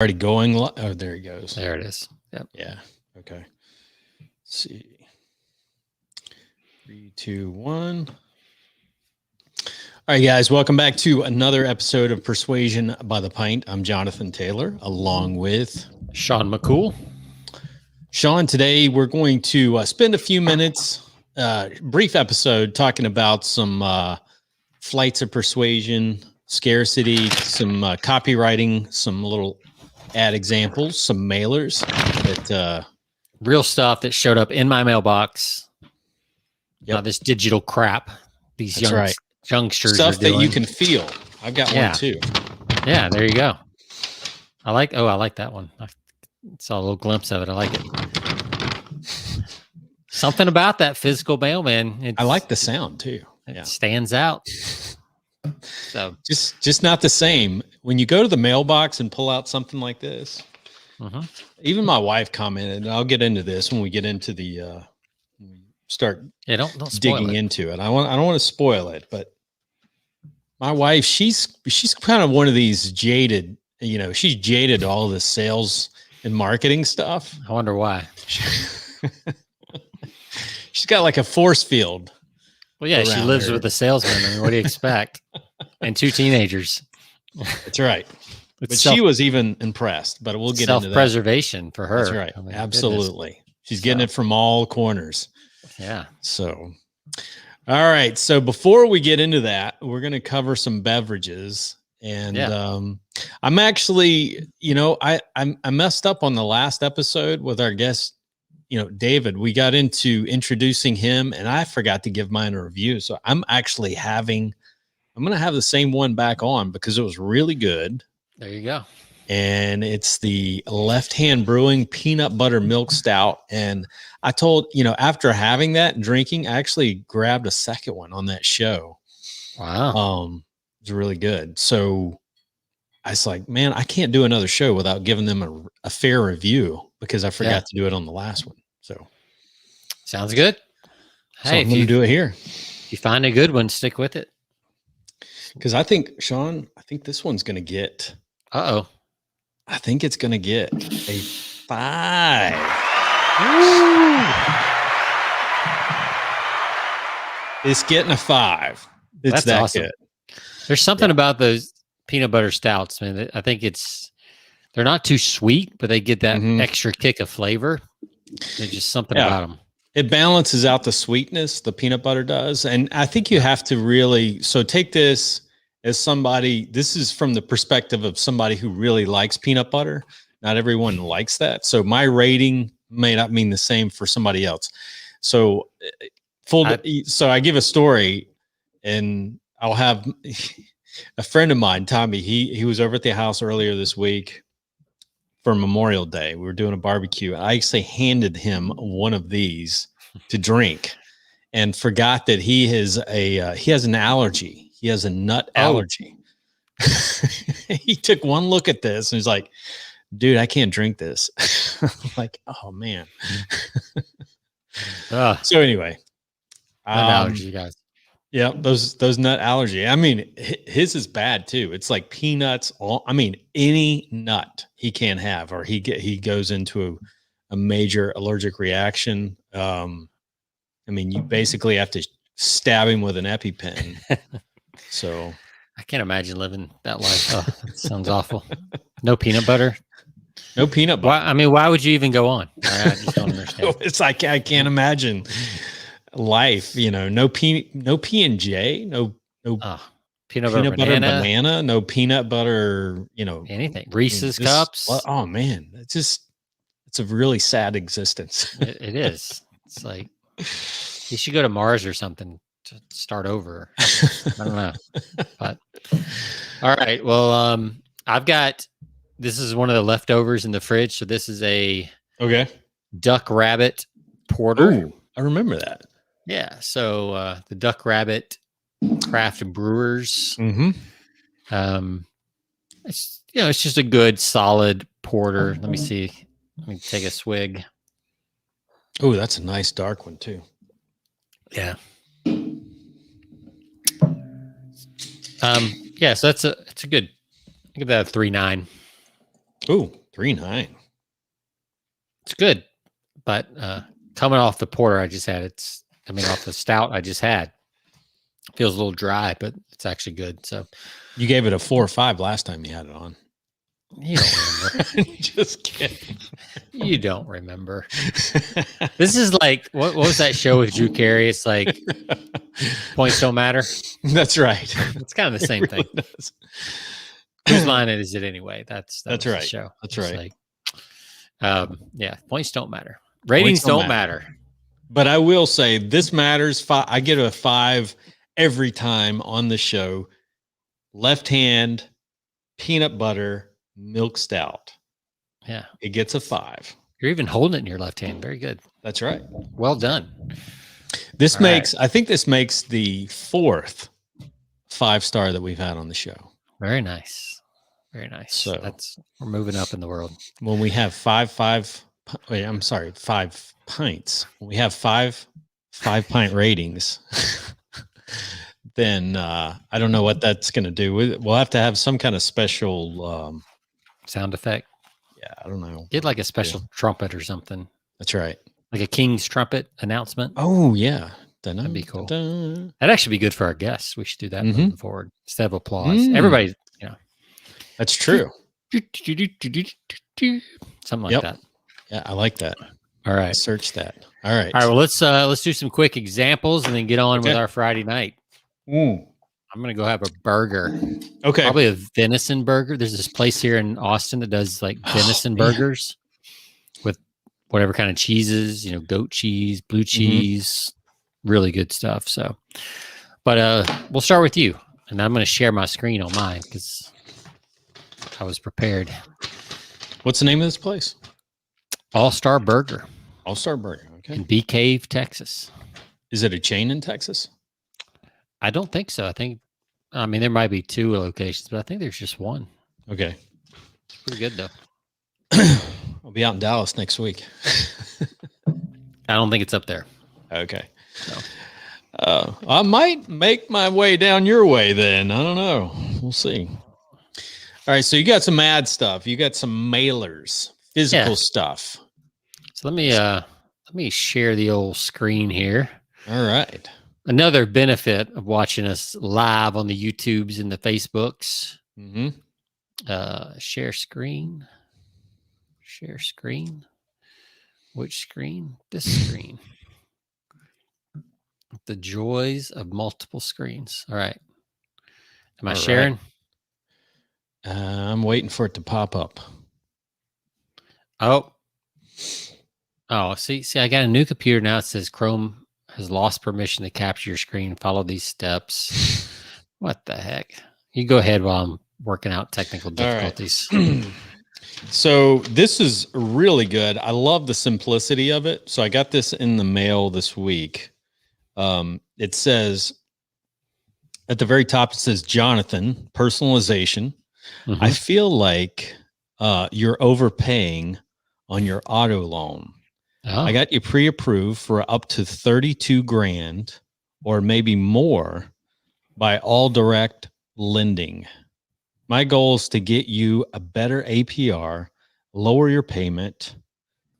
Already going. Oh, there he goes. There it is. Yep. Yeah. Okay. Let's see. 3, 2, 1. All right, guys. Welcome back to another episode of Persuasion by the Pint. I'm Jonathan Taylor, along with Sean McCool. Sean. Today, we're going to spend a few minutes, brief episode, talking about some flights of persuasion, scarcity, some copywriting, some little ad examples, some mailers that real stuff that showed up in my mailbox. Yep. This digital crap these youngsters stuff are doing. that you can feel. I've got one too. Yeah, there you go. I like that one. I saw a little glimpse of it. I like it. Something about that physical mail, man. I like the sound too. It stands out. So just not the same when you go to the mailbox and pull out something like this. Even my wife commented, and I'll get into this when we get into the start don't digging into it. I don't want to spoil it, but my wife, she's kind of one of these jaded, she's jaded all of the sales and marketing stuff. I wonder why. She's got like a force field. Well, yeah, she lives with a salesman. I mean, what do you expect? And 2 teenagers. That's right. But she was even impressed, but we'll get into that. Self-preservation for her. That's right. I mean, absolutely. Goodness. She's getting it from all corners. Yeah. So, all right. So before we get into that, we're going to cover some beverages. And I'm actually, I messed up on the last episode with our guest, David. We got into introducing him and I forgot to give mine a review. So I'm going to have the same one back on because it was really good. There you go. And it's the Left Hand Brewing Peanut Butter Milk Stout. And I told, after having that and drinking, I actually grabbed a second one on that show. Wow. It's really good. So I was like, man, I can't do another show without giving them a fair review because I forgot to do it on the last one. So sounds good. Hey, I'm going to do it here. If you find a good one, stick with it. Because I think, Sean, this one's going to get. I think it's going to get a 5. Ooh. It's getting a 5. It's that awesome. Good. There's something about those peanut butter stouts, man. I think they're not too sweet, but they get that extra kick of flavor. There's just something about them. It balances out the sweetness, the peanut butter does. And I think you have to really, so take this as somebody, this is from the perspective of somebody who really likes peanut butter. Not everyone likes that. So my rating may not mean the same for somebody else. So so I give a story and I'll have a friend of mine, Tommy, he was over at the house earlier this week for Memorial Day. We were doing a barbecue. I actually handed him one of these to drink and forgot that he has an allergy. He has a nut allergy. He took one look at this and he's like, dude, I can't drink this. I'm like, oh man. So anyway, allergy guys. Yeah, those nut allergy. I mean, his is bad too. It's like peanuts. Any nut he can't have, or he goes into a major allergic reaction. You basically have to stab him with an EpiPen. So I can't imagine living that life. Oh, that sounds awful. No peanut butter. No peanut butter. Why would you even go on? I just don't understand. It's like I can't imagine life. No P&J, no peanut butter banana, no peanut butter. Anything. Reese's cups. Oh man, it's a really sad existence. It is. It's like you should go to Mars or something to start over. I don't know. But all right. Well, this is one of the leftovers in the fridge. So this is a Duck Rabbit Porter. Ooh, I remember that. Yeah. So the Duck Rabbit Craft Brewers. It's just a good solid porter. Let me see. Let me take a swig. Oh, that's a nice dark one too. Yeah. So it's a good. I give that a 3.9. Ooh, 3.9. It's good, but coming off the porter I just had, off the stout I just had, feels a little dry, but it's actually good. So You gave it a 4 or 5 last time you had it on. you don't remember. Just kidding. You don't remember. This is like what was that show with Drew Carey? It's like points don't matter. That's right. It's kind of the same really thing. does. Whose line is it anyway? That's right. The show. That's it's right. Like, yeah, points don't matter. Ratings don't matter. But I will say this matters. I get a 5 every time on the show. Left hand, peanut butter, milk stout. Yeah. It gets a 5. You're even holding it in your left hand. Very good. That's right. Well done. I think this makes the 4th 5-star that we've had on the show. Very nice. Very nice. So we're moving up in the world. When we have 5 pints. When we have 5 5-pint ratings, then I don't know what that's going to do. We'll have to have some kind of special sound effect. Yeah, I don't know. Get like a special trumpet or something. That's right. Like a king's trumpet announcement. Oh yeah, that'd be cool. That'd actually be good for our guests. We should do that moving forward instead of applause. Everybody, That's true. Something like that. Yeah, I like that. All right. Search that. All right. Well, let's do some quick examples and then get on with our Friday night. I'm gonna go have a burger. Okay. Probably a venison burger. There's this place here in Austin that does like venison burgers with whatever kind of cheeses, goat cheese, blue cheese, really good stuff. So, but we'll start with you, and I'm gonna share my screen on mine because I was prepared. What's the name of this place? All-Star Burger. All-Star Burger. Okay. In Bee Cave, Texas. Is it a chain in Texas? I don't think so. There might be 2 locations, but I think there's just one. Okay. Pretty good though. I'll be out in Dallas next week. I don't think it's up there. Okay. So. I might make my way down your way then. I don't know. We'll see. All right. So you got some ad stuff. You got some mailers, physical stuff. So let me share the old screen here. All right. Another benefit of watching us live on the YouTubes and the Facebooks. Share screen. Share screen. Which screen? This screen. The joys of multiple screens. All right. Am I sharing? I'm waiting for it to pop up. Oh, see, I got a new computer now. It says Chrome has lost permission to capture your screen. Follow these steps. What the heck? You go ahead while I'm working out technical difficulties. Right. So this is really good. I love the simplicity of it. So I got this in the mail this week. It says at the very top, it says, Jonathan, personalization. I feel like you're overpaying on your auto loan. I got you pre-approved for up to 32 grand or maybe more by All Direct Lending. My goal is to get you a better APR, lower your payment,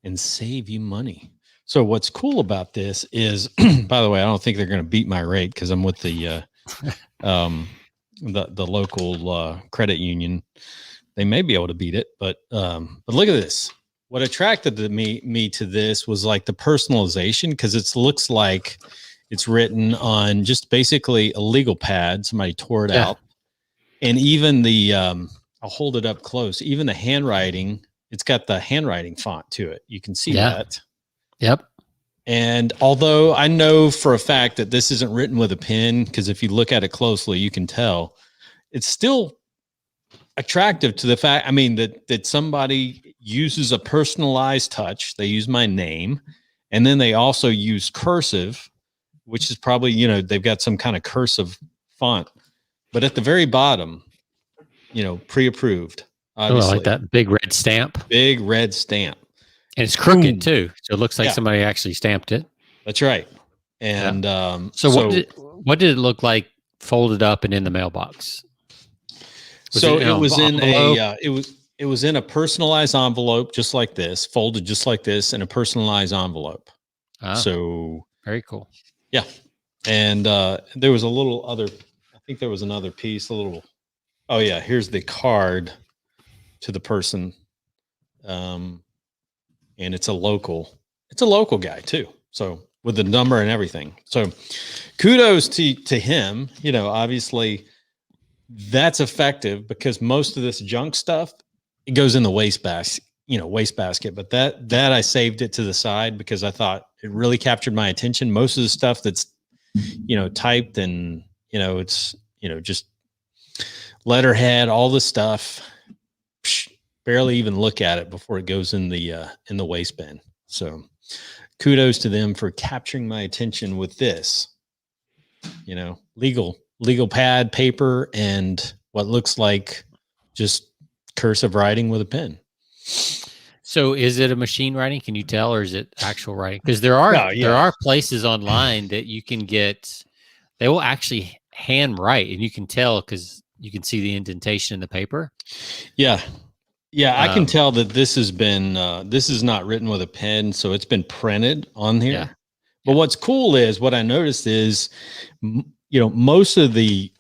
and save you money. So what's cool about this is, by the way, I don't think they're going to beat my rate because I'm with the local credit union. They may be able to beat it, but look at this. What attracted me to this was like the personalization, because it looks like it's written on just basically a legal pad. Somebody tore it out. And even the, I'll hold it up close. Even the handwriting, it's got the handwriting font to it. You can see that. Yep. And although I know for a fact that this isn't written with a pen, because if you look at it closely, you can tell it's still attractive to the fact, that somebody uses a personalized touch. They use my name, and then they also use cursive, which is probably, they've got some kind of cursive font. But at the very bottom, pre-approved. Obviously. I like that big red stamp. Big red stamp. And it's crooked too. So it looks like somebody actually stamped it. That's right. And so what did it look like folded up and in the mailbox? It was in a It was in a personalized envelope, just like this, folded just like this, in a personalized envelope. Oh, So very cool. yeah, and there was a little other. I think there was another piece. A little. Oh yeah, here's the card to the person, and it's a local. It's a local guy too. So with the number and everything. So kudos to him. You know, obviously that's effective because most of this junk stuff it goes in the wastebasket. But that I saved it to the side because I thought it really captured my attention. Most of the stuff that's typed and it's just letterhead, all the stuff. Barely even look at it before it goes in the waste bin. So kudos to them for capturing my attention with this. Legal pad, paper, and what looks like just cursive writing with a pen. So is it a machine writing? Can you tell, or is it actual writing? Because there are places online that you can get, they will actually hand write, and you can tell because you can see the indentation in the paper. Yeah. I can tell that this has been this is not written with a pen, so it's been printed on here. Yeah. But what's cool is what I noticed is, most of the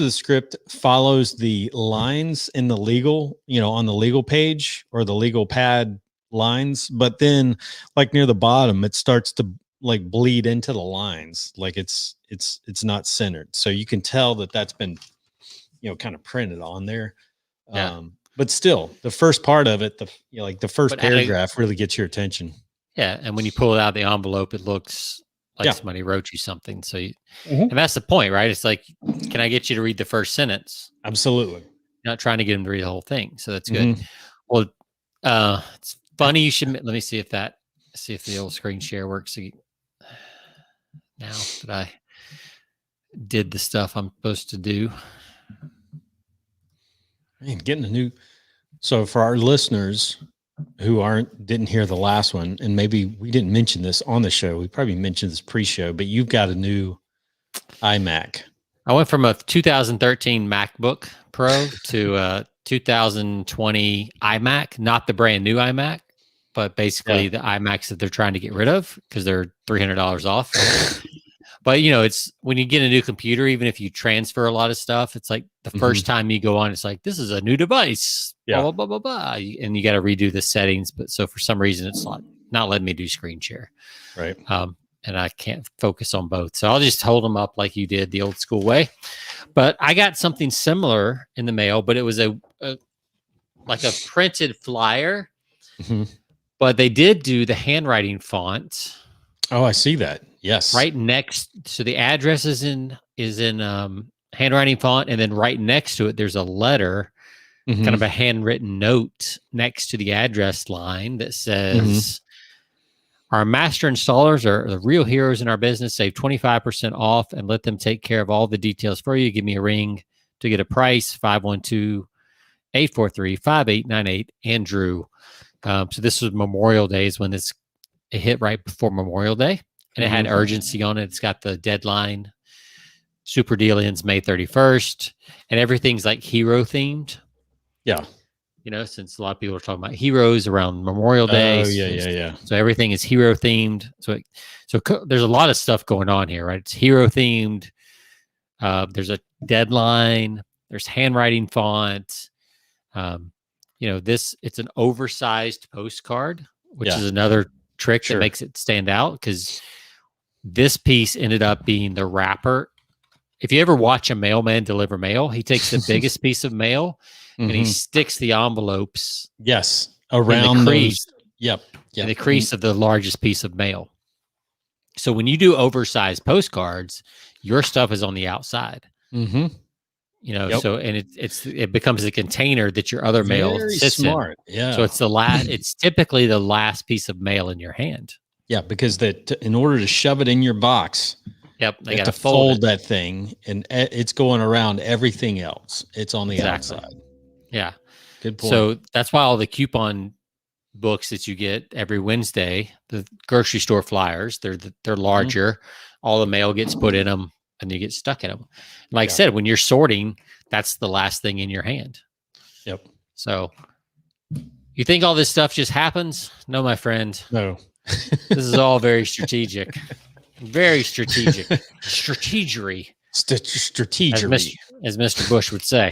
script follows the lines in the legal, on the legal page or the legal pad lines. But then, like near the bottom, it starts to like bleed into the lines, like it's not centered. So you can tell that that's been, kind of printed on there. Yeah. But still, the first part of it, the first paragraph really gets your attention. Yeah, and when you pull it out of the envelope, it looks like somebody wrote you something. So, and that's the point, right? It's like, can I get you to read the first sentence? Absolutely. Not trying to get them to read the whole thing. So that's good. Well, it's funny. You should let me see if the old screen share works now that I did the stuff I'm supposed to do. Man, so for our listeners who didn't hear the last one, and maybe we didn't mention this on the show, we probably mentioned this pre-show, but you've got a new iMac. I went from a 2013 MacBook Pro to a 2020 iMac, not the brand new iMac, but basically the iMacs that they're trying to get rid of because they're $300 off. But it's when you get a new computer, even if you transfer a lot of stuff, it's like the first time you go on, it's like, this is a new device, blah, blah, blah, blah, blah. And you got to redo the settings. But so for some reason, it's not letting me do screen share. Right. And I can't focus on both. So I'll just hold them up like you did the old school way. But I got something similar in the mail, but it was like a printed flyer. But they did do the handwriting font. Oh, I see that. Yes. Right next, so the address is in handwriting font, and then right next to it, there's a letter, kind of a handwritten note next to the address line that says, "Our master installers are the real heroes in our business. Save 25% off, and let them take care of all the details for you. Give me a ring to get a price. 512-843-5898. Andrew." So this was Memorial Days when it hit right before Memorial Day. And it had urgency on it. It's got the deadline. Super deal ends May 31st. And everything's like hero themed. Yeah. Since a lot of people are talking about heroes around Memorial Day. Oh, yeah. So everything is hero themed. So there's a lot of stuff going on here, right? It's hero themed. There's a deadline. There's handwriting font. It's an oversized postcard, which is another trick that makes it stand out because this piece ended up being the wrapper. If you ever watch a mailman deliver mail, he takes the biggest piece of mail and he sticks the envelopes around the crease. Yep. In the crease of the largest piece of mail. So when you do oversized postcards, your stuff is on the outside. So and it becomes a container that your other mail sits in. Yeah. So it's typically the last piece of mail in your hand. Yeah, because in order to shove it in your box, they got to fold that thing, and it's going around everything else. It's on the outside. Yeah. Good point. So that's why all the coupon books that you get every Wednesday, the grocery store flyers, they're larger. All the mail gets put in them, and you get stuck in them. Like I said, when you're sorting, that's the last thing in your hand. Yep. So You think all this stuff just happens? No, my friend. No. This is all very strategic. Very strategic. Strategery. Strategery. As Mr. Bush would say.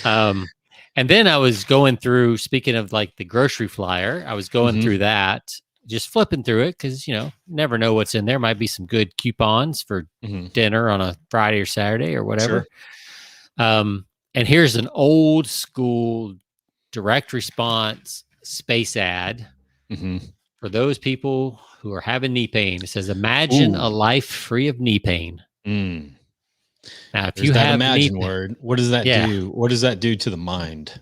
And then I was going through, speaking of like the grocery flyer, I was going through that, just flipping through it because, never know what's in there. Might be some good coupons for dinner on a Friday or Saturday or whatever. Sure. And here's an old school direct response space ad for those people who are having knee pain. It says, imagine a life free of knee pain. Now, if you have imagine word, what does that do? What does that do to the mind?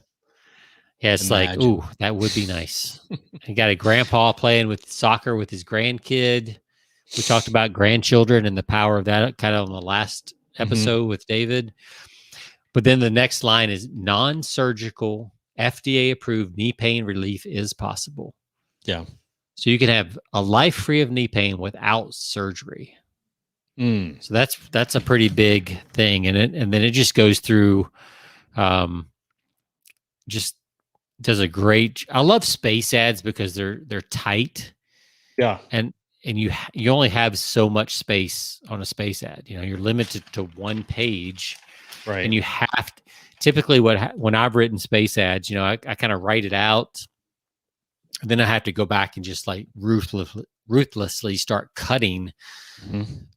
Yeah, it's like, ooh, that would be nice. You got a grandpa playing with soccer with his grandkid. We talked about grandchildren and the power of that kind of on the last episode with David. But then the next line is non-surgical, FDA-approved knee pain relief is possible. Yeah. So you can have a life free of knee pain without surgery. So that's a pretty big thing, and then it just goes through, just does a great. I love space ads because they're tight. Yeah, and you only have so much space on a space ad. You're limited to one page, right? And you have to, typically when I've written space ads, I kind of write it out, and then I have to go back and just like ruthlessly start cutting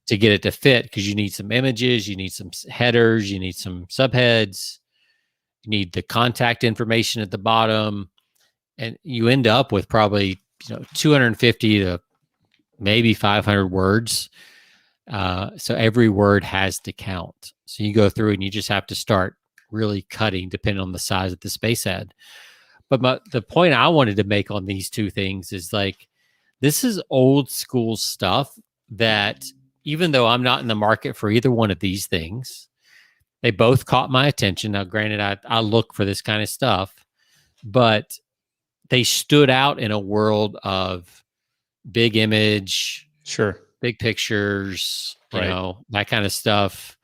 to get it to fit, because you need some images, you need some headers, you need some subheads, you need the contact information at the bottom, and you end up with probably 250 to maybe 500 words. So every word has to count. So you go through and you just have to start really cutting depending on the size of the space ad. But the point I wanted to make on these two things is like, this is old school stuff that, even though I'm not in the market for either one of these things, they both caught my attention. Now, granted, I look for this kind of stuff, but they stood out in a world of big image, sure, big pictures, that kind of stuff.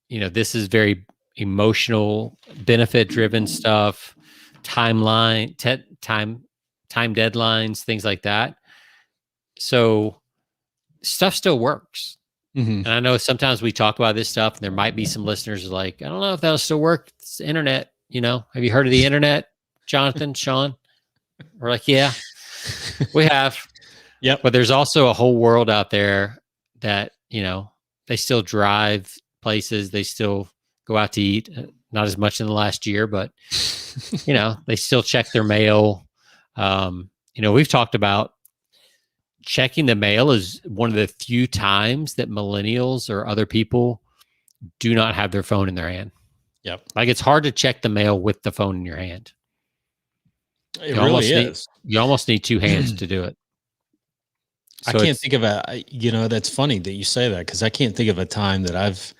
This is very emotional, benefit-driven stuff, timeline, time deadlines, things like that. So stuff still works. And I know sometimes we talk about this stuff and there might be some listeners like, I don't know if that'll still work. It's the internet, have you heard of the internet, Jonathan, Sean? We're like, yeah, we have. Yep. But there's also a whole world out there that, they still drive places. They still go out to eat, not as much in the last year, but, they still check their mail. We've talked about checking the mail is one of the few times that millennials or other people do not have their phone in their hand. Yep. Like, it's hard to check the mail with the phone in your hand. It really is. You almost need two hands to do it. So I can't think of that's funny that you say that, because I can't think of a time that I've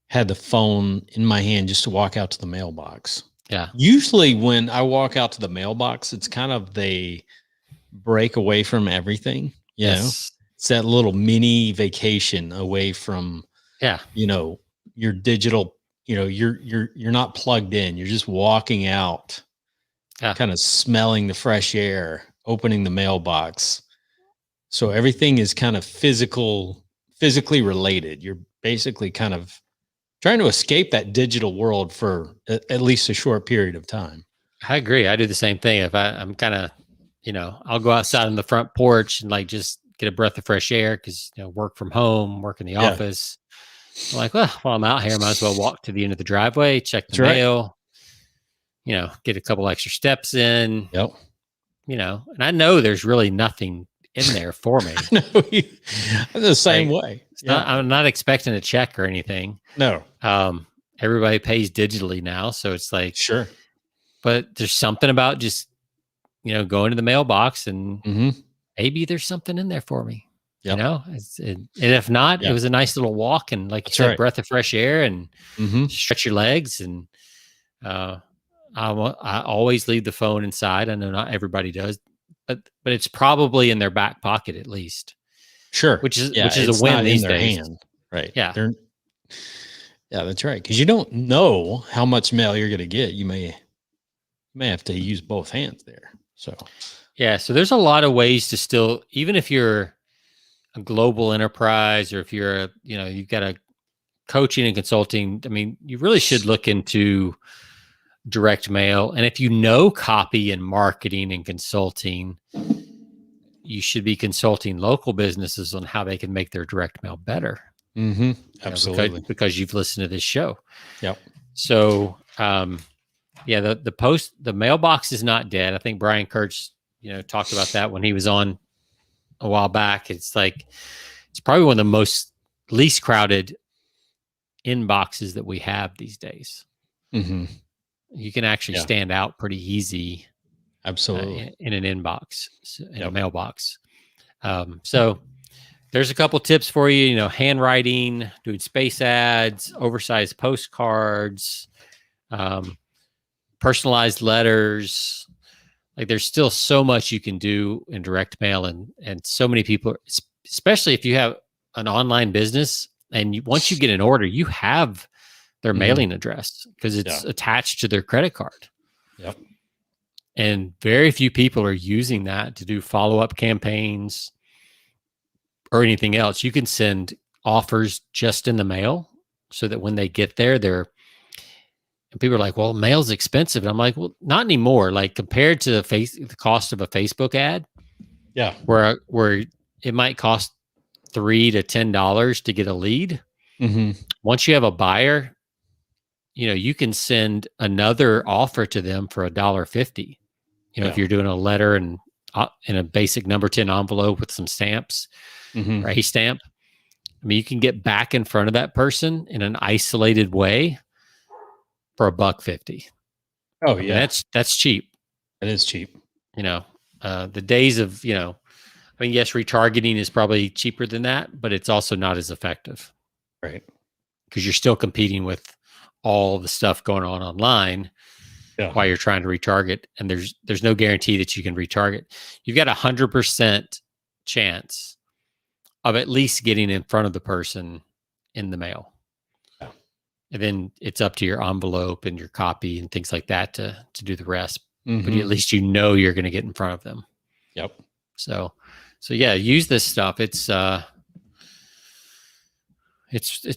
had the phone in my hand just to walk out to the mailbox. Yeah. Usually when I walk out to the mailbox, it's kind of the break away from everything. It's that little mini vacation away from, your digital, you're not plugged in. You're just walking out, kind of smelling the fresh air, opening the mailbox. So everything is kind of physically related. You're basically kind of trying to escape that digital world for at least a short period of time. I agree. I do the same thing. If I'm kind of, I'll go outside on the front porch and like just get a breath of fresh air, because, work from home, work in the office. I'm like, well, while I'm out here, I might as well walk to the end of the driveway, check the mail, get a couple extra steps in, and I know there's really nothing in there for me. I'm the same way. I'm not expecting a check or anything. No. Everybody pays digitally now. So it's like, sure. But there's something about just, going to the mailbox and maybe there's something in there for me. Yep. And if not, it was a nice little walk, and like you said, breath of fresh air, and stretch your legs. And I always leave the phone inside. I know not everybody does, but it's probably in their back pocket at least. Sure. Which is a win these days. hand. Right. Yeah. Yeah, that's right. Because you don't know how much mail you're going to get. You may have to use both hands there. So Yeah, so there's a lot of ways to still, even if you're a global enterprise or if you're you've got a coaching and consulting, I mean, you really should look into direct mail. And if you know copy and marketing and consulting, you should be consulting local businesses on how they can make their direct mail better. Absolutely. Because you've listened to this show. Yep. So, yeah, the mailbox is not dead. I think Brian Kurtz, talked about that when he was on a while back. It's like, it's probably one of the most least crowded inboxes that we have these days. You can actually stand out pretty easy. Absolutely. In an inbox, in a mailbox. So there's a couple tips for you, handwriting, doing space ads, oversized postcards, personalized letters. Like, there's still so much you can do in direct mail, and so many people, especially if you have an online business and once you get an order, you have their mailing address because it's attached to their credit card. Yep. And very few people are using that to do follow-up campaigns or anything else. You can send offers just in the mail so that when they get there, and people are like, well, mail's expensive. And I'm like, well, not anymore. Like, compared to the cost of a Facebook ad, where it might cost $3 to $10 to get a lead. Once you have a buyer, you can send another offer to them for $1.50. If you're doing a letter and in a basic number 10 envelope with some stamps, or a stamp, I mean, you can get back in front of that person in an isolated way for $1.50. Oh, I mean, that's cheap. It is cheap. The days of, I mean, yes, retargeting is probably cheaper than that, but it's also not as effective. Right. Because you're still competing with all the stuff going on online while you're trying to retarget. And there's no guarantee that you can retarget. You've got 100% chance of at least getting in front of the person in the mail. And then it's up to your envelope and your copy and things like that to do the rest. But at least you're going to get in front of them. Yep. So yeah, use this stuff. It's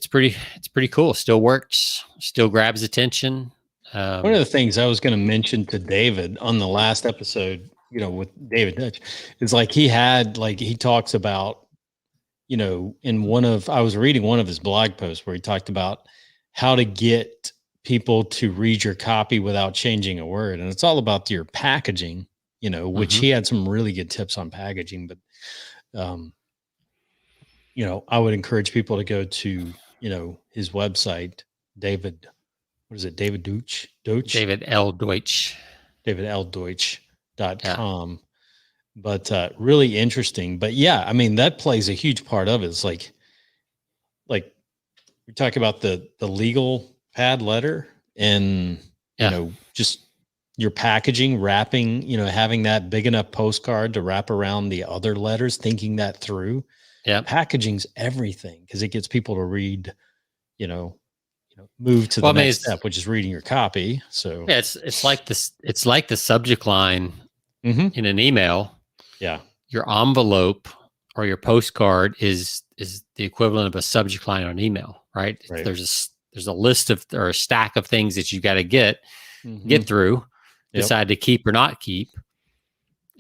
pretty cool. Still works. Still grabs attention. One of the things I was going to mention to David on the last episode, with David Dutch, is like he talks about, I was reading one of his blog posts where he talked about how to get people to read your copy without changing a word. And it's all about your packaging, which he had some really good tips on packaging, but, I would encourage people to go to, his website, David Deutsch? David L. Deutsch. DavidLDeutsch.com. But really interesting. But yeah, I mean, that plays a huge part of it. It's like we talk about the legal pad letter and, just your packaging, wrapping, having that big enough postcard to wrap around the other letters, thinking that through. Yeah. Packaging's everything because it gets people to read, move to the next step, which is reading your copy. So yeah, it's like this. It's like the subject line in an email. Yeah. Your envelope or your postcard is the equivalent of a subject line on an email, right? There's a list of, or a stack of things that you got to get through, decide to keep or not keep.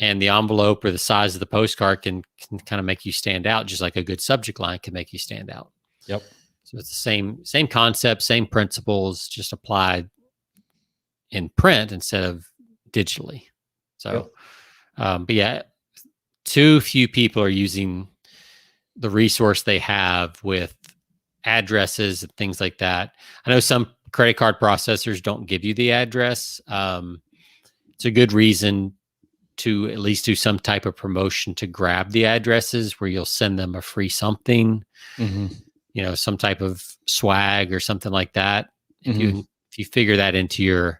And the envelope or the size of the postcard can kind of make you stand out, just like a good subject line can make you stand out. Yep. So it's the same concept, same principles, just applied in print instead of digitally. So, but yeah, too few people are using the resource they have with addresses and things like that. I know some credit card processors don't give you the address. It's a good reason to at least do some type of promotion to grab the addresses, where you'll send them a free something, some type of swag or something like that. If you figure that into your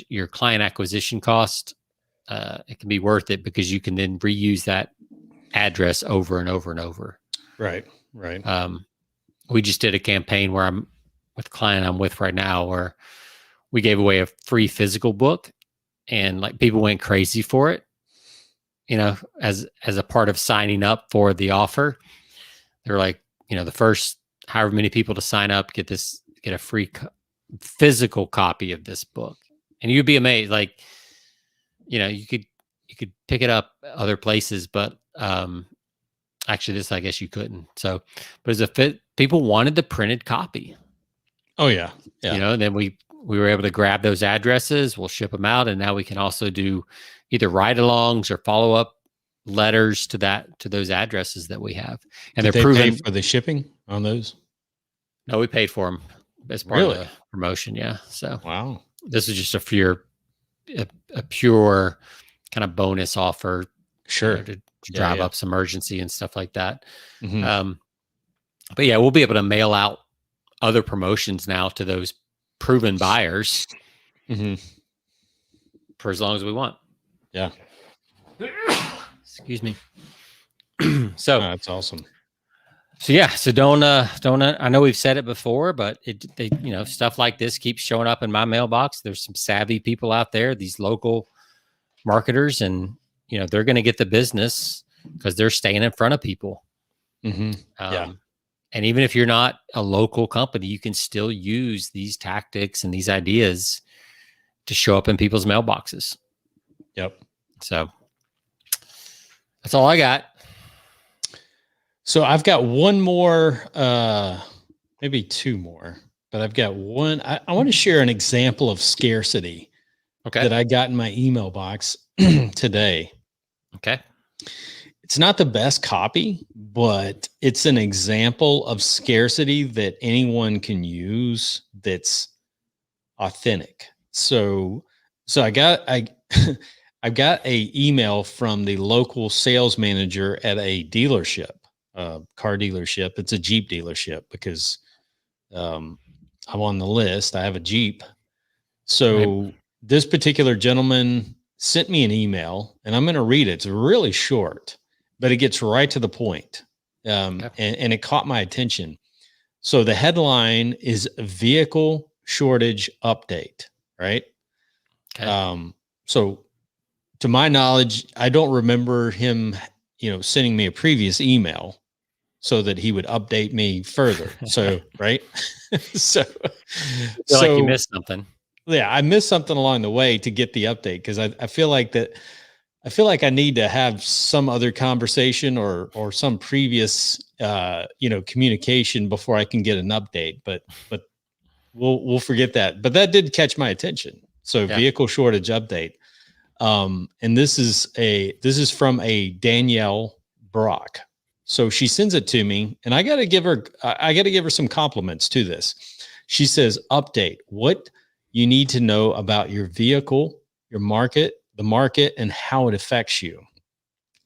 your client acquisition cost, it can be worth it because you can then reuse that address over and over and over. Right. we just did a campaign where I'm with a client I'm with right now, where we gave away a free physical book, and like people went crazy for it. As a part of signing up for the offer, they're like, the first however many people to sign up get a free physical copy of this book, and you'd be amazed. Like, you could pick it up other places, but actually, this I guess you couldn't. So, but as a fit, people wanted the printed copy. Oh yeah, yeah. And then we were able to grab those addresses. We'll ship them out, and now we can also do either ride-alongs or follow-up letters to those addresses that we have. And Did they're they pay proven. for the shipping on those? No, we paid for them as part of the promotion. Yeah. So wow, this is just a pure kind of bonus offer. sure, To drive up some urgency and stuff like that. Mm-hmm. But yeah, we'll be able to mail out other promotions now to those proven buyers for as long as we want. Yeah. Excuse me. So that's awesome. So yeah, so don't. I know we've said it before, but stuff like this keeps showing up in my mailbox. There's some savvy people out there, these local marketers, and they're going to get the business because they're staying in front of people. Yeah. And even if you're not a local company, you can still use these tactics and these ideas to show up in people's mailboxes. Yep. So that's all I got. So I've got one more, maybe two more, but I've got one. I want to share an example of scarcity that I got in my email box today. Okay. It's not the best copy, but it's an example of scarcity that anyone can use that's authentic. So I've got a email from the local sales manager at a dealership, car dealership. It's a Jeep dealership because I'm on the list. I have a Jeep. So this particular gentleman sent me an email, and I'm going to read it. It's really short, but it gets right to the point. And it caught my attention. So the headline is vehicle shortage update, right? Okay. So to my knowledge, I don't remember him, sending me a previous email so that he would update me further. So, right. so like you missed something. Yeah, I missed something along the way to get the update because I feel like I need to have some other conversation or some previous communication before I can get an update. But we'll forget that. But that did catch my attention. So vehicle shortage update. And this is from a Danielle Brock. So she sends it to me, and I got to give her some compliments to this. She says, update what you need to know about your vehicle, your market, the market, and how it affects you.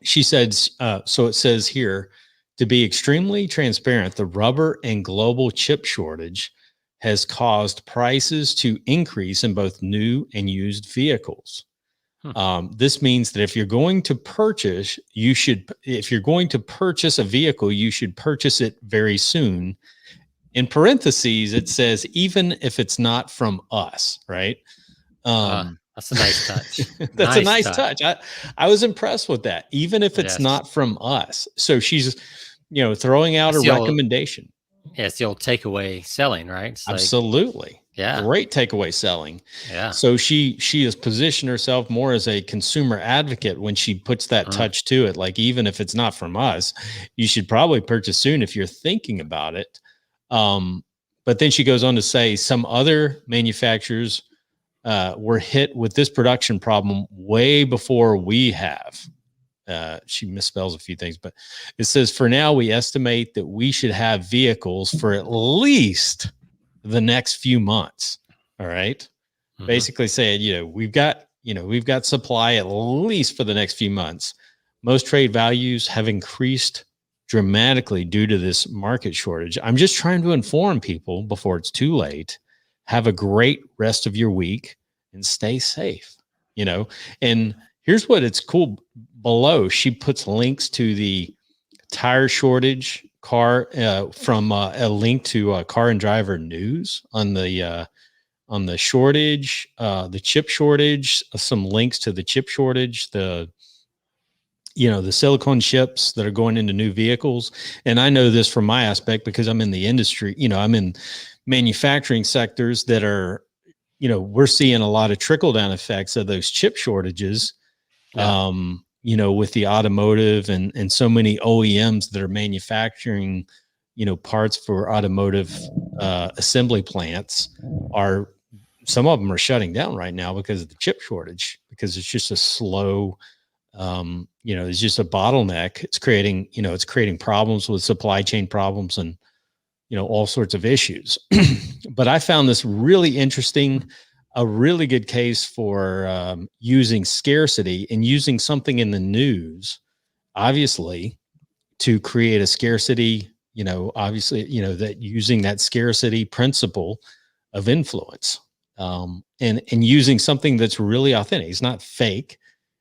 She said, so it says here, to be extremely transparent, the rubber and global chip shortage has caused prices to increase in both new and used vehicles. This means that if you're going to purchase a vehicle, you should purchase it very soon. In parentheses, it says, even if it's not from us, right? That's a nice touch. That's a nice touch. I was impressed with that, even if it's not from us. So she's, throwing out a recommendation. It's the old takeaway selling, right? It's absolutely. Great takeaway selling. Yeah. So she has positioned herself more as a consumer advocate when she puts that touch to it. Like, even if it's not from us, you should probably purchase soon if you're thinking about it. But then she goes on to say some other manufacturers were hit with this production problem way before we have. She misspells a few things, but it says, for now, we estimate that we should have vehicles for at least the next few months. All right. Mm-hmm. Basically saying, we've got supply at least for the next few months. Most trade values have increased dramatically due to this market shortage. I'm just trying to inform people before it's too late. Have a great rest of your week and stay safe, and here's what it's cool. Below, she puts links to the tire shortage from a link to Car and Driver News on the shortage, the chip shortage, some links to the chip shortage, the silicone chips that are going into new vehicles. And I know this from my aspect because I'm in the industry, I'm in manufacturing sectors that are, we're seeing a lot of trickle down effects of those chip shortages. Yeah. With the automotive and so many OEMs that are manufacturing, parts for automotive assembly plants are, some of them are shutting down right now because of the chip shortage, because it's just a slow, it's just a bottleneck. It's creating problems with supply chain problems and, all sorts of issues. But I found this really interesting, a really good case for using scarcity and using something in the news, obviously, to create a scarcity, obviously, that using that scarcity principle of influence, and using something that's really authentic. It's not fake.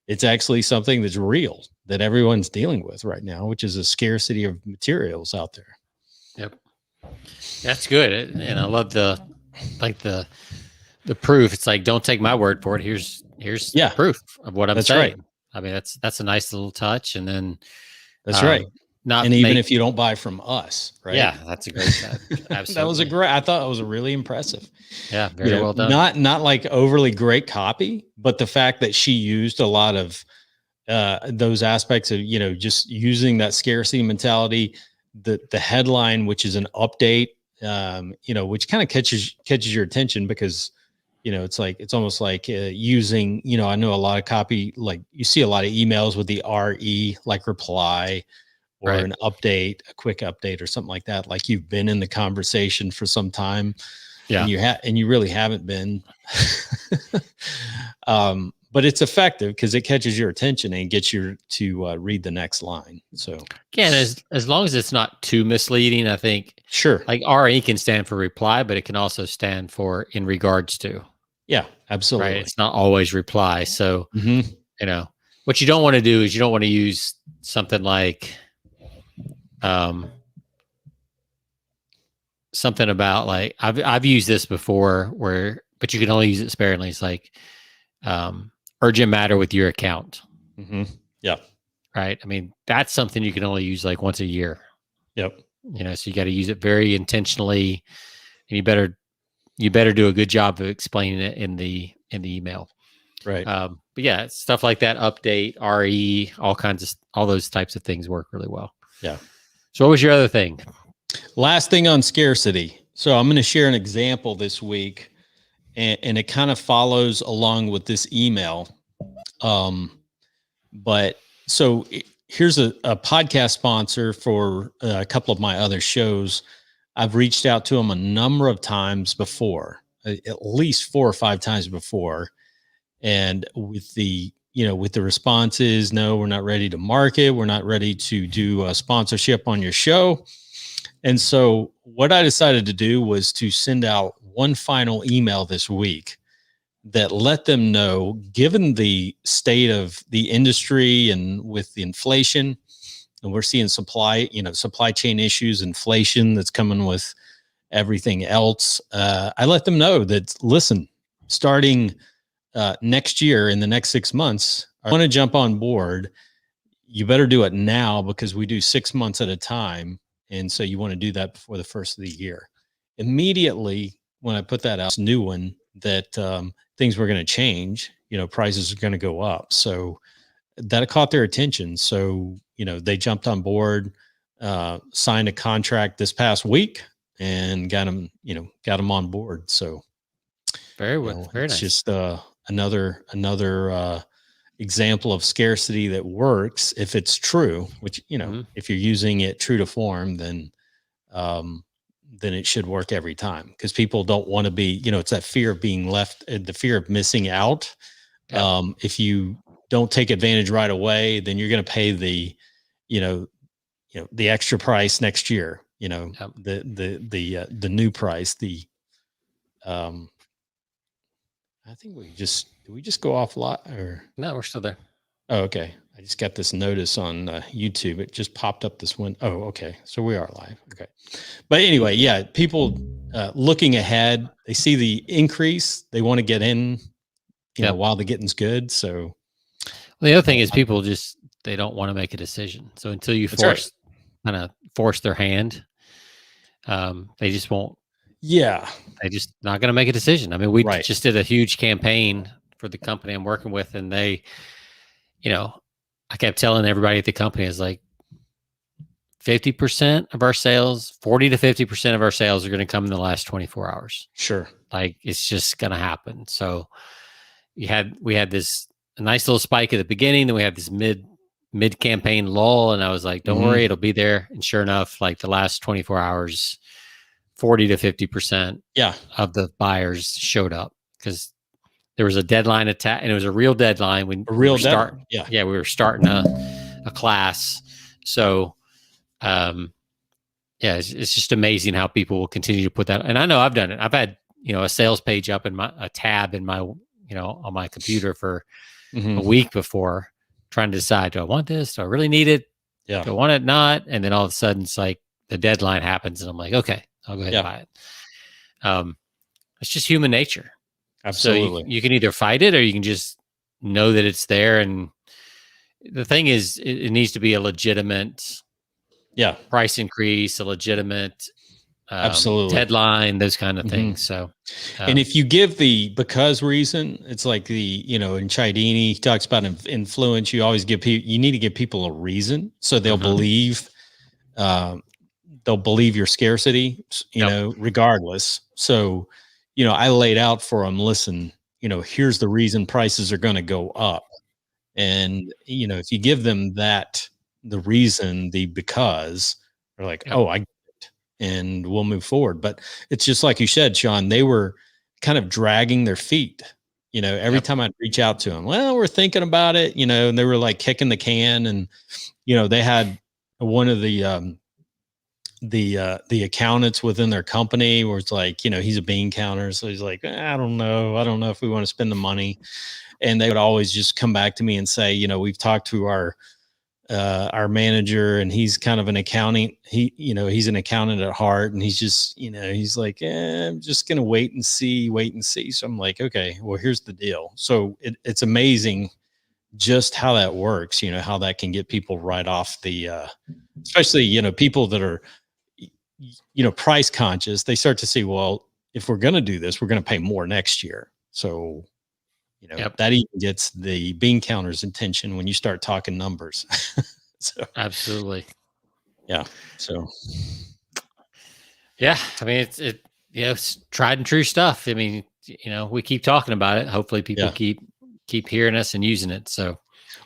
It's actually something that's real that everyone's dealing with right now, which is a scarcity of materials out there. Yep. That's good. And I love the proof. It's like, don't take my word for it. Here's proof of what I'm That's saying. right. I mean, that's a nice little touch. And then That's right. Not and even if you don't buy from us, right? Yeah, that's a great touch. Absolutely. That was I thought it was really impressive. Yeah, very well done. Not like overly great copy, but the fact that she used a lot of those aspects of, just using that scarcity mentality, the headline, which is an update, which kind of catches your attention because, it's almost like using, I know a lot of copy, like you see a lot of emails with the RE, like reply or Right. an update, a quick update or something like that. Like you've been in the conversation for some time. Yeah. And you really haven't been. But it's effective because it catches your attention and gets you to read the next line. So again, as long as it's not too misleading, I think. Sure. Like RE can stand for reply, but it can also stand for in regards to. Yeah, absolutely. Right. It's not always reply. So, what you don't want to do is you don't want to use something like, something about like, I've used this before but you can only use it sparingly. It's like, urgent matter with your account. Yeah. Right. I mean, that's something you can only use like once a year. Yep. So you got to use it very intentionally, and you better do a good job of explaining it in the email. Right. But yeah, stuff like that, update, RE, all those types of things work really well. Yeah. So what was your other thing? Last thing on scarcity. So I'm going to share an example this week, and it kind of follows along with this email. But so here's a podcast sponsor for a couple of my other shows. I've reached out to them a number of times before, at least 4 or 5 times before. And with the responses, no, we're not ready to market. We're not ready to do a sponsorship on your show. And so what I decided to do was to send out one final email this week that let them know, given the state of the industry and with the inflation, and we're seeing supply chain issues, inflation that's coming with everything else. I let them know that, listen, starting next year, in the next 6 months, I want to jump on board. You better do it now because we do 6 months at a time. And so you want to do that before the first of the year. Immediately when I put that out, new one, that things were going to change, prices are going to go up. So that caught their attention. So, they jumped on board, signed a contract this past week and got them on board. So very it's nice. Just another example of scarcity that works if it's true, which, if you're using it true to form, then it should work every time, because people don't want to be, it's that fear of being left, the fear of missing out. Yep. If you don't take advantage right away, then you're going to pay the extra price next year, yep. the new price, I think did we just go off lot or no, we're still there. Oh, okay. I just got this notice on YouTube. It just popped up this one. Oh, okay. So we are live. Okay. But anyway, yeah, people looking ahead, they see the increase. They want to get in, Yep. while the getting's good. So Well, the other thing is people just, they don't want to make a decision. So until you that's right. kind of force their hand, they just won't, Yeah. they just not going to make a decision. I mean, we Right. just did a huge campaign for the company I'm working with, and they, I kept telling everybody at the company is like 50% of our sales, 40 to 50% of our sales are going to come in the last 24 hours. Sure. Like it's just going to happen. So we had this a nice little spike at the beginning, then we had this mid campaign lull, and I was like, don't worry, it'll be there. And sure enough, like the last 24 hours, 40 to 50% of the buyers showed up because there was a deadline attack, and it was a real deadline when A real deadline. Yeah. we were starting a class. So it's just amazing how people will continue to put that. And I know I've done it. I've had, a sales page up in a tab in my, on my computer for a week before, trying to decide, do I want this? Do I really need it? Yeah. Do I want it? Not? And then all of a sudden it's like the deadline happens and I'm like, okay, I'll go ahead and buy it. It's just human nature. Absolutely. So you can either fight it or you can just know that it's there. And the thing is, it needs to be a legitimate price increase, a legitimate absolutely deadline, those kind of things. So, and if you give the because reason, it's like the, in Cialdini, he talks about influence. You always give people, you need to give people a reason so they'll believe, your scarcity, regardless. So, I laid out for them, listen, here's the reason prices are going to go up. And, if you give them the reason, the because, they're like, oh, I get it, and we'll move forward. But it's just like you said, Sean, they were kind of dragging their feet. Every time I'd reach out to them, well, we're thinking about it, and they were like kicking the can. And, they had one of the accountants within their company where it's like, he's a bean counter. So he's like, I don't know if we want to spend the money. And they would always just come back to me and say, we've talked to our manager, and he's kind of an accounting. He's an accountant at heart, and he's just, he's like, I'm just going to wait and see. So I'm like, okay, well, here's the deal. So it's amazing just how that works, how that can get people right off the, especially, people that are, price conscious. They start to see, well, if we're going to do this, we're going to pay more next year. So, that even gets the bean counter's attention when you start talking numbers. So absolutely. Yeah. So yeah, I mean, it's tried and true stuff. I mean, we keep talking about it. Hopefully people keep hearing us and using it. So,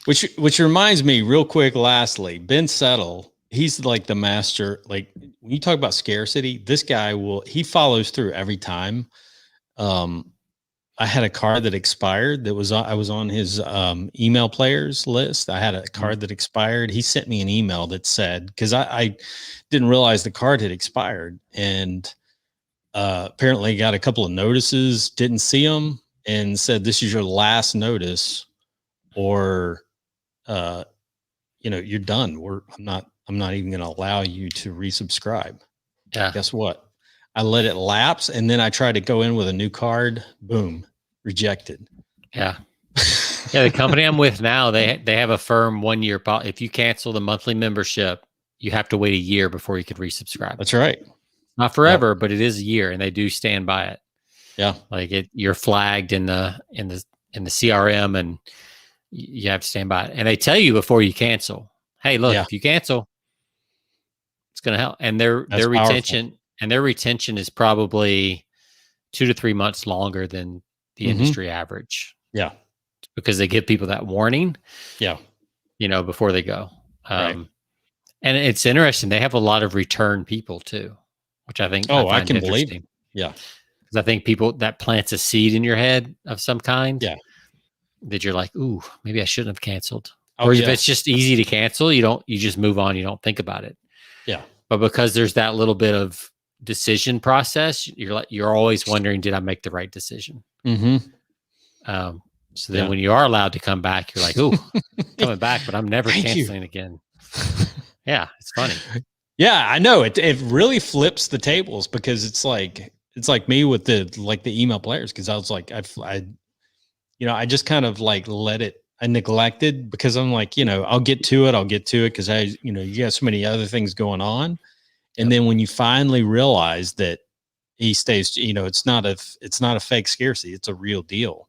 which reminds me real quick, lastly, Ben Settle, he's like the master. Like when you talk about scarcity, this guy he follows through every time. I had a card that expired I was on his email players list. I had a card that expired. He sent me an email that said, cause I didn't realize the card had expired, and apparently got a couple of notices, didn't see them, and said, this is your last notice, or, you're done. I'm not even going to allow you to resubscribe. Yeah. Guess what? I let it lapse, and then I tried to go in with a new card. Boom, rejected. Yeah. Yeah. The company I'm with now, they have a firm 1 year policy. If you cancel the monthly membership, you have to wait a year before you could resubscribe. That's right. Not forever, but it is a year, and they do stand by it. Yeah. Like you're flagged in the CRM, and you have to stand by it. And they tell you before you cancel, hey, look, if you cancel, it's going to help. And their retention. And their retention is probably 2 to 3 months longer than the industry average. Yeah. Because they give people that warning. Yeah. Before they go. Right. And it's interesting. They have a lot of return people too, which I think I can believe it. Yeah. Because I think people that plants a seed in your head of some kind. Yeah. That you're like, ooh, maybe I shouldn't have canceled. Or if it's just easy to cancel, you just move on. You don't think about it. Yeah. But because there's that little bit of decision process, you're always wondering, did I make the right decision? So then Yeah. when you are allowed to come back, you're like, "Ooh, coming back, but I'm never Thank you. canceling again." Yeah, it's funny. Yeah, I know it really flips the tables because it's like me with the email players because I was like I I just kind of like I neglected because I'm like, I'll get to it because you got so many other things going on. And then when you finally realize that he stays, it's not a fake scarcity, it's a real deal.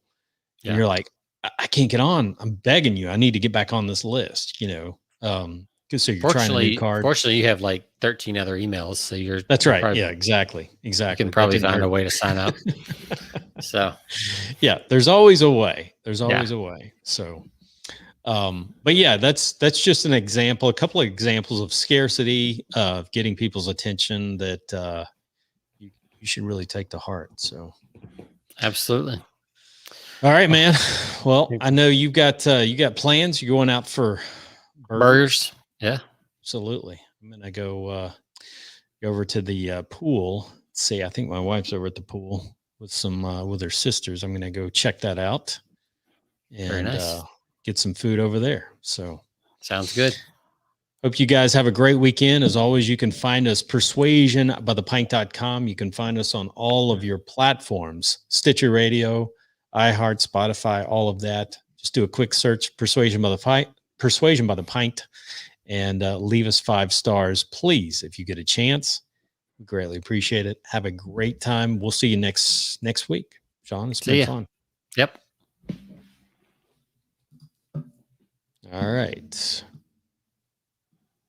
And you're like, I can't get on. I'm begging you. I need to get back on this list, because so you're trying a new card. Fortunately, you have like 13 other emails, so That's you're right. probably, Yeah, exactly. you Exactly. can probably find a way to sign up. So Yeah, there's always a way. There's Yeah. always a way. So, but yeah, that's just an example, a couple of examples of scarcity, of getting people's attention that you should really take to heart. So, absolutely. all right, man. Well, I know you got plans. You're going out for Burgers. Yeah. Absolutely. I'm gonna go over to the pool. Let's see, I think my wife's over at the pool with some with her sisters. I'm gonna go check that out Very and nice. get some food over there. So sounds good. Hope you guys have a great weekend. As always, you can find us persuasionbythepint.com. You can find us on all of your platforms, Stitcher Radio, iHeart, Spotify, all of that. Just do a quick search, Persuasion by the Pint, and leave us 5 stars, please, if you get a chance. We greatly appreciate it. Have a great time. We'll see you next week. Sean, it's been fun. Yep. All right.